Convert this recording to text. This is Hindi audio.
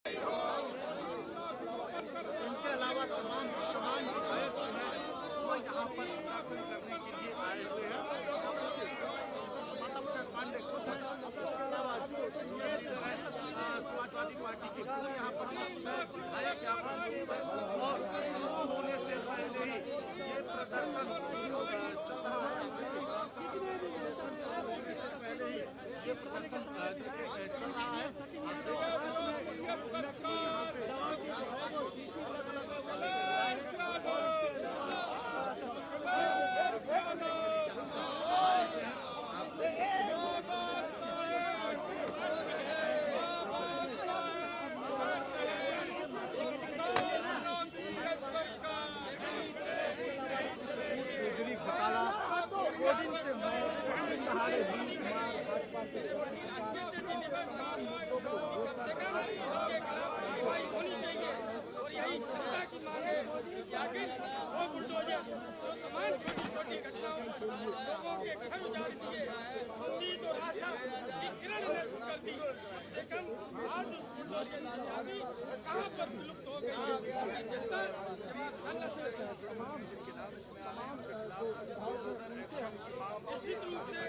इनके अलावा तमाम विधायक जो हैं वो यहाँ पर दर्शन करने के लिए आए हुए हैं। इसके अलावा जो सीनियर लीडर है समाजवादी पार्टी के वो यहाँ पर विधायक यहाँ पर और शुरू होने से पहले ही ये प्रदर्शन शुरू चल रहा है। पहले ही ये प्रदर्शन चल रहा है। घोटाला 2 दिन से होनी चाहिए और यही जनता की मांग है कि आखिर वो बुलडोजर जो तमाम छोटी छोटी घटनाओं लोगों के घर उजाड़ दिए, उम्मीद और आशा की किरण नष्ट कर दी, से कम आज उस बुलडोजर की चाबी कहाँ पर विलुप्त हो गई है। जनता जवाब निश्चित रूप से